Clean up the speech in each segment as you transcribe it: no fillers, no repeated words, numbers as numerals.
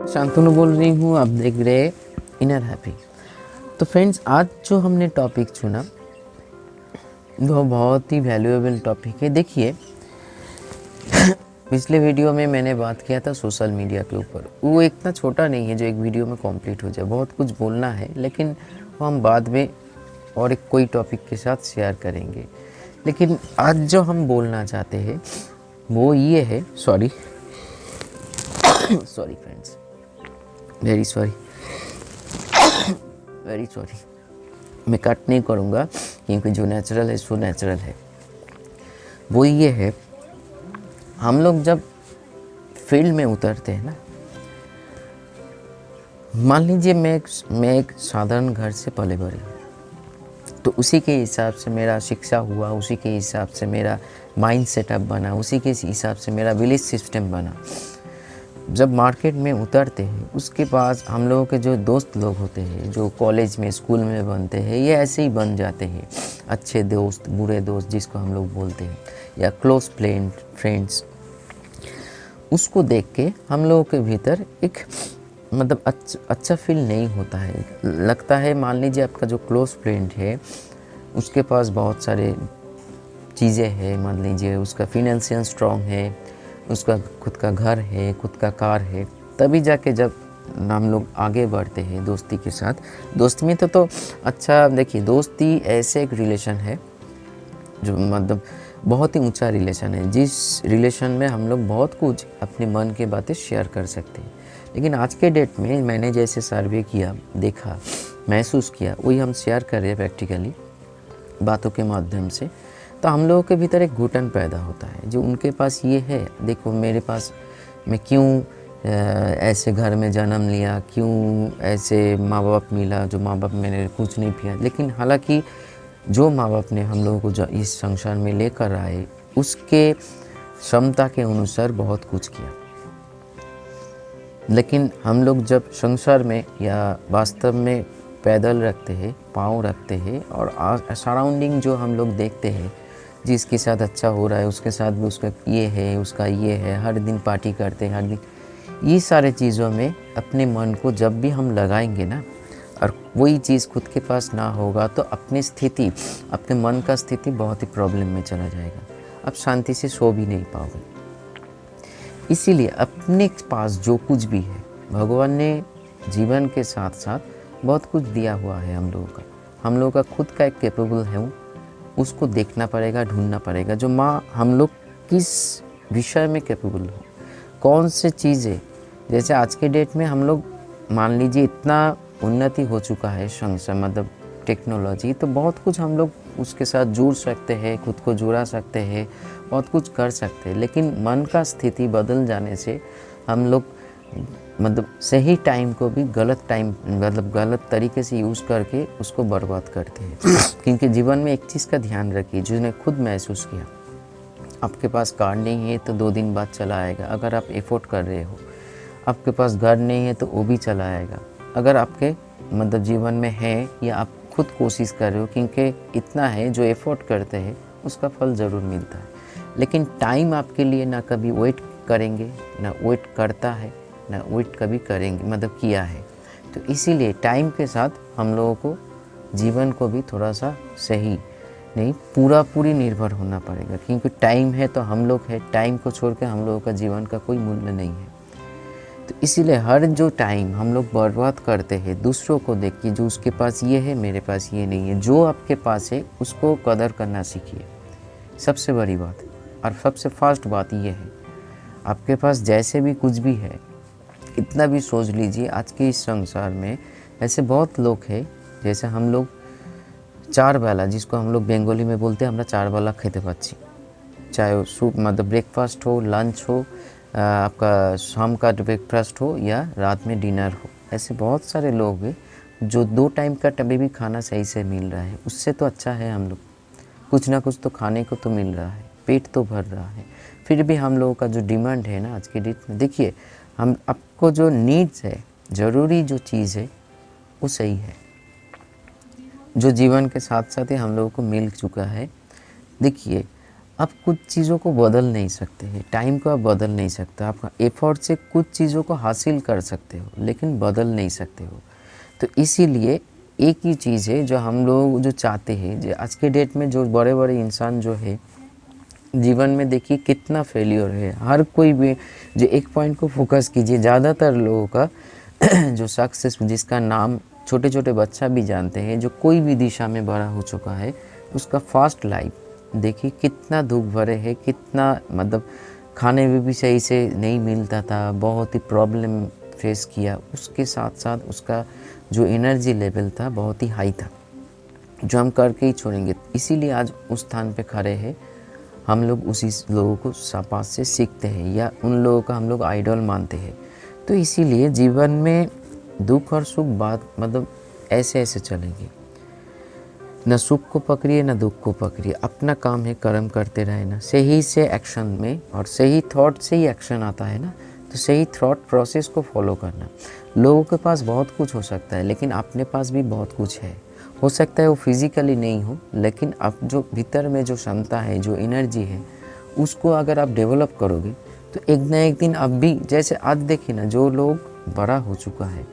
शांतनु बोल रही हूँ, आप देख रहे इनर हैप्पी। तो फ्रेंड्स, आज जो हमने टॉपिक चुना वो बहुत ही वैल्यूएबल टॉपिक है। देखिए, पिछले वीडियो में मैंने बात किया था सोशल मीडिया के ऊपर। वो इतना छोटा नहीं है जो एक वीडियो में कंप्लीट हो जाए, बहुत कुछ बोलना है, लेकिन वो हम बाद में और एक कोई टॉपिक के साथ शेयर करेंगे। लेकिन आज जो हम बोलना चाहते हैं वो ये है, सॉरी फ्रेंड्स, वेरी सॉरी, मैं कट नहीं करूँगा क्योंकि जो नेचुरल है सो नेचुरल है। वो ये है, हम लोग जब फील्ड में उतरते हैं ना, मान लीजिए मैं एक साधारण घर से पले बड़े हूँ, तो उसी के हिसाब से मेरा शिक्षा हुआ, उसी के हिसाब से मेरा माइंड सेटअप बना, उसी के हिसाब से मेरा बिलीफ सिस्टम बना। जब मार्केट में उतरते हैं उसके पास हम लोगों के जो दोस्त लोग होते हैं, जो कॉलेज में स्कूल में बनते हैं, ये ऐसे ही बन जाते हैं, अच्छे दोस्त बुरे दोस्त जिसको हम लोग बोलते हैं, या क्लोज फ्रेंड्स। उसको देख के हम लोगों के भीतर एक मतलब अच्छा फील नहीं होता है। लगता है, मान लीजिए आपका जो क्लोज फ्रेंड है उसके पास बहुत सारे चीज़ें हैं, मान लीजिए उसका फिनेंशियल स्ट्रॉन्ग है, उसका खुद का घर है, खुद का कार है, तभी जाके जब हम लोग आगे बढ़ते हैं दोस्ती के साथ। दोस्ती में तो अच्छा, देखिए, दोस्ती ऐसे एक रिलेशन है जो मतलब बहुत ही ऊंचा रिलेशन है, जिस रिलेशन में हम लोग बहुत कुछ अपने मन की बातें शेयर कर सकते हैं। लेकिन आज के डेट में मैंने जैसे सर्वे किया, देखा, महसूस किया, वही हम शेयर कर रहे हैं प्रैक्टिकली बातों के माध्यम से। तो हम लोगों के भीतर एक घुटन पैदा होता है, जो उनके पास ये है, देखो मेरे पास, मैं क्यों ऐसे घर में जन्म लिया, क्यों ऐसे माँ बाप मिला, जो माँ बाप मैंने कुछ नहीं किया। लेकिन हालांकि जो माँ बाप ने हम लोगों को जो इस संसार में लेकर आए, उसके क्षमता के अनुसार बहुत कुछ किया। लेकिन हम लोग जब संसार में या वास्तव में पैदल रखते हैं, पाँव रखते हैं, और सराउंडिंग जो हम लोग देखते हैं, जिसके साथ अच्छा हो रहा है उसके साथ भी उसका ये है, उसका ये है, हर दिन पार्टी करते हैं, हर दिन, ये सारे चीज़ों में अपने मन को जब भी हम लगाएंगे ना, और वही चीज़ खुद के पास ना होगा, तो अपनी स्थिति, अपने मन का स्थिति बहुत ही प्रॉब्लम में चला जाएगा। आप शांति से सो भी नहीं पाओगे। इसीलिए अपने पास जो कुछ भी है, भगवान ने जीवन के साथ साथ बहुत कुछ दिया हुआ है हम लोगों का खुद का एक कैपेबल है, उसको देखना पड़ेगा, ढूंढना पड़ेगा। जो माँ हम लोग किस विषय में कैपेबल हो, कौन से चीज़ें, जैसे आज के डेट में हम लोग मान लीजिए इतना उन्नति हो चुका है संसार, मतलब टेक्नोलॉजी, तो बहुत कुछ हम लोग उसके साथ जुड़ सकते हैं, खुद को जुड़ा सकते हैं, बहुत कुछ कर सकते हैं। लेकिन मन का स्थिति बदल जाने से हम लोग मतलब सही टाइम को भी गलत टाइम, मतलब गलत तरीके से यूज़ करके उसको बर्बाद करते हैं। क्योंकि जीवन में एक चीज़ का ध्यान रखिए, जिसने खुद महसूस किया, आपके पास कार नहीं है तो 2 दिन बाद चला आएगा, अगर आप एफोर्ड कर रहे हो। आपके पास घर नहीं है तो वो भी चला आएगा, अगर आपके मतलब जीवन में है, या आप खुद कोशिश कर रहे हो, क्योंकि इतना है, जो एफोर्ड करते हैं उसका फल ज़रूर मिलता है। लेकिन टाइम आपके लिए ना कभी वेट करेंगे, ना वेट करता है, ना वेट कभी करेंगे, मतलब किया है। तो इसीलिए टाइम के साथ हम लोगों को जीवन को भी थोड़ा सा सही नहीं, पूरी निर्भर होना पड़ेगा, क्योंकि टाइम है तो हम लोग है, टाइम को छोड़ के हम लोगों का जीवन का कोई मूल्य नहीं है। तो इसीलिए हर जो टाइम हम लोग बर्बाद करते हैं दूसरों को देख के, जो उसके पास ये है मेरे पास ये नहीं है, जो आपके पास है उसको कदर करना सीखिए, सबसे बड़ी बात। और सबसे फास्ट बात ये है, आपके पास जैसे भी कुछ भी है, इतना भी सोच लीजिए, आज के इस संसार में ऐसे बहुत लोग हैं, जैसे हम लोग 4 बेला, जिसको हम लोग बंगाली में बोलते हैं, আমরা 4 बेला खेते पाচ্ছি, चाहे वो सूप मतलब ब्रेकफास्ट हो, लंच हो, आपका शाम का ब्रेकफास्ट हो, या रात में डिनर हो। ऐसे बहुत सारे लोग हैं जो 2 टाइम का तभी भी खाना सही से मिल रहा है, उससे तो अच्छा है हम लोग, कुछ ना कुछ तो खाने को तो मिल रहा है, पेट तो भर रहा है। फिर भी हम लोगों का जो डिमांड है ना आज की डेट में, देखिए, हम आपको जो नीड्स है, ज़रूरी जो चीज़ है वो सही है, जो जीवन के साथ साथ ही हम लोगों को मिल चुका है। देखिए, आप कुछ चीज़ों को बदल नहीं सकते हैं, टाइम को आप बदल नहीं सकते, आप एफर्ट से कुछ चीज़ों को हासिल कर सकते हो लेकिन बदल नहीं सकते हो। तो इसीलिए एक ही चीज़ है जो हम लोग जो चाहते हैं, जो आज के डेट में जो बड़े-बड़े इंसान जो है जीवन में देखिए कितना फेल्योर है, हर कोई भी जो एक पॉइंट को फोकस कीजिए, ज़्यादातर लोगों का जो सक्सेस जिसका नाम छोटे-छोटे बच्चा भी जानते हैं, जो कोई भी दिशा में बड़ा हो चुका है, उसका फास्ट लाइफ देखिए कितना दुख भरे है, कितना मतलब खाने में भी सही से नहीं मिलता था, बहुत ही प्रॉब्लम फेस किया, उसके साथ-साथ उसका जो एनर्जी लेवल था बहुत ही हाई था, जो हम करके ही छोड़ेंगे। इसीलिए आज उस स्थान पे खड़े हैं, हम लोग उसी लोगों को पास से सीखते हैं या उन लोगों का हम लोग आइडल मानते हैं। तो इसीलिए जीवन में दुख और सुख बात मतलब ऐसे-ऐसे चलेंगे। न सुख को पकड़िए न दुख को पकड़िए, अपना काम है कर्म करते रहे ना, सही से एक्शन में और सही थॉट से ही एक्शन आता है ना, तो सही थॉट प्रोसेस को फॉलो करना। लोगों के पास बहुत कुछ हो सकता है लेकिन अपने पास भी बहुत कुछ है। हो सकता है वो फिज़िकली नहीं हो लेकिन आप जो भीतर में जो क्षमता है, जो एनर्जी है, उसको अगर आप डेवलप करोगे तो एक ना एक दिन आप भी, जैसे आज देखिए ना जो लोग बड़ा हो चुका है,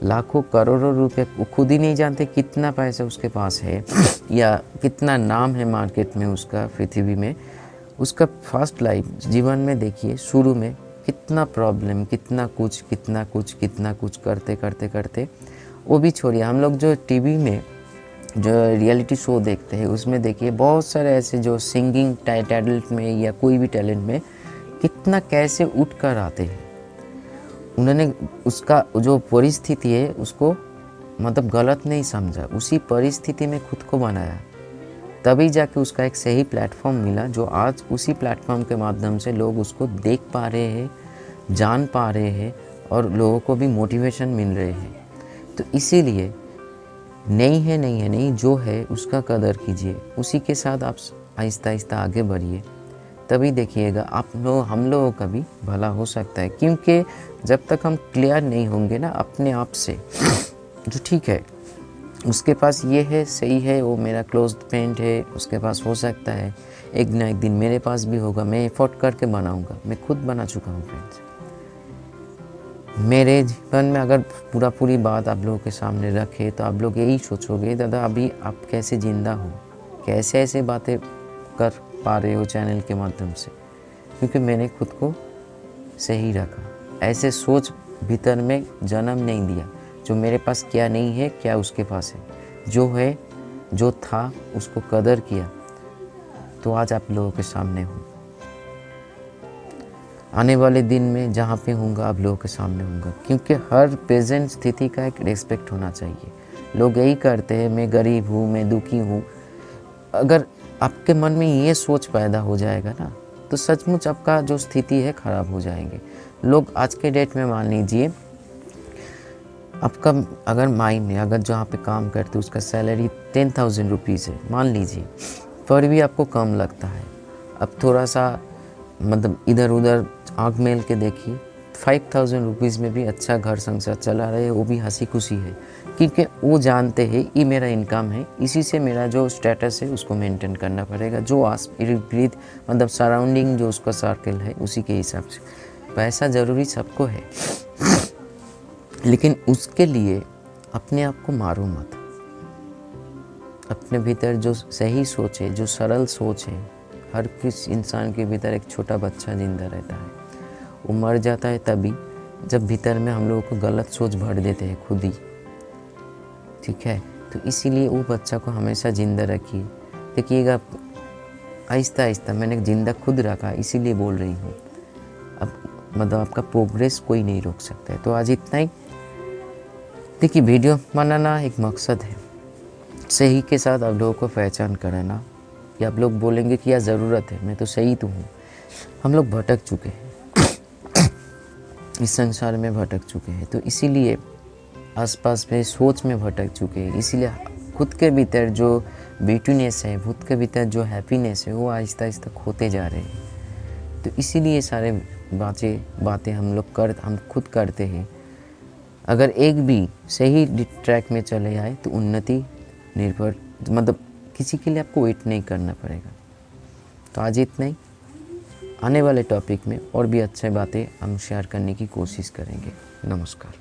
लाखों करोड़ों रुपए, वो खुद ही नहीं जानते कितना पैसा उसके पास है या कितना नाम है मार्केट में उसका, पृथ्वी में। उसका फर्स्ट लाइफ जीवन में देखिए शुरू में कितना प्रॉब्लम, कितना कुछ करते करते करते, वो भी छोड़िए, हम लोग जो टीवी में जो रियलिटी शो देखते हैं उसमें देखिए बहुत सारे ऐसे जो सिंगिंग टैलेंट में या कोई भी टैलेंट में कितना कैसे उठ कर आते हैं। उन्होंने उसका जो परिस्थिति है उसको मतलब गलत नहीं समझा, उसी परिस्थिति में खुद को बनाया, तभी जाके उसका एक सही प्लेटफॉर्म मिला, जो आज उसी प्लेटफॉर्म के माध्यम से लोग उसको देख पा रहे हैं, जान पा रहे हैं और लोगों को भी मोटिवेशन मिल रहे हैं। तो इसीलिए नहीं, जो है उसका कदर कीजिए, उसी के साथ आप आहिस्ता-आहिस्ता आगे बढ़िए, तभी देखिएगा हम लोगों का भी भला हो सकता है। क्योंकि जब तक हम क्लियर नहीं होंगे ना अपने आप से, जो ठीक है उसके पास ये है, सही है, वो मेरा क्लोज फ्रेंड है, उसके पास हो सकता है, एक ना एक दिन मेरे पास भी होगा, मैं एफर्ट करके बनाऊंगा, मैं खुद बना चुका हूँ फ्रेंड्स। मेरे जीवन में अगर पूरी बात आप लोगों के सामने रखे तो आप लोग यही सोचोगे, दादा अभी आप कैसे ज़िंदा हो, कैसे ऐसे बातें कर पा रहे हो चैनल के माध्यम से, क्योंकि मैंने खुद को सही रखा, ऐसे सोच भीतर में जन्म नहीं दिया, जो मेरे पास क्या नहीं है क्या उसके पास है, जो है जो था उसको कदर किया, तो आज आप लोगों के सामने हूँ। आने वाले दिन में जहाँ पे होऊंगा आप लोगों के सामने होऊंगा, क्योंकि हर प्रेजेंट स्थिति का एक रिस्पेक्ट होना चाहिए। लोग यही करते हैं मैं गरीब हूँ, मैं दुखी हूँ। अगर आपके मन में ये सोच पैदा हो जाएगा ना, तो सचमुच आपका जो स्थिति है ख़राब हो जाएंगे। लोग आज के डेट में मान लीजिए आपका अगर माइंड में अगर जहाँ पे काम करते उसका सैलरी 10,000 रुपीज़ है मान लीजिए, पर भी आपको कम लगता है। अब थोड़ा सा मतलब इधर उधर आँख मेल के देखिए, 5,000 रुपीज़ में भी अच्छा घर संसार चला रहे हैं, वो भी हंसी खुशी है, क्योंकि वो जानते हैं ये मेरा इनकम है, इसी से मेरा जो स्टेटस है उसको मेंटेन करना पड़ेगा, जो आस इर्द गिर्द मतलब सराउंडिंग जो उसका सर्कल है उसी के हिसाब से। पैसा ज़रूरी सबको है, लेकिन उसके लिए अपने आप को मारो मत। अपने भीतर जो सही सोच है, जो सरल सोच है, हर किस इंसान के भीतर एक छोटा बच्चा जिंदा रहता है, वो मर जाता है तभी जब भीतर में हम लोगों को गलत सोच भर देते हैं खुद ही, ठीक है। तो इसीलिए वो बच्चा को हमेशा ज़िंदा रखिए। देखिएगा आहिस्ता आहिस्ता मैंने ज़िंदा खुद रखा, इसीलिए बोल रही हूँ। अब मतलब आपका प्रोग्रेस कोई नहीं रोक सकता है। तो आज इतना ही। देखिए वीडियो बनाना एक मकसद है, सही के साथ आप लोगों को पहचान कराना, या आप लोग बोलेंगे कि यार ज़रूरत है, मैं तो सही तो हूँ। हम लोग भटक चुके हैं, इस संसार में भटक चुके हैं, तो इसीलिए आसपास में सोच में भटक चुके हैं, इसीलिए खुद के भीतर जो ब्यूटीनेस है, खुद के भीतर जो हैप्पीनेस है, वो आहिस्ता आहिस्ता खोते जा रहे हैं। तो इसीलिए सारे बातें हम खुद करते हैं। अगर एक भी सही ट्रैक में चले आए तो उन्नति निर्भर मतलब किसी के लिए आपको वेट नहीं करना पड़ेगा। तो आज इतना ही। आने वाले टॉपिक में और भी अच्छे बातें हम शेयर करने की कोशिश करेंगे। नमस्कार।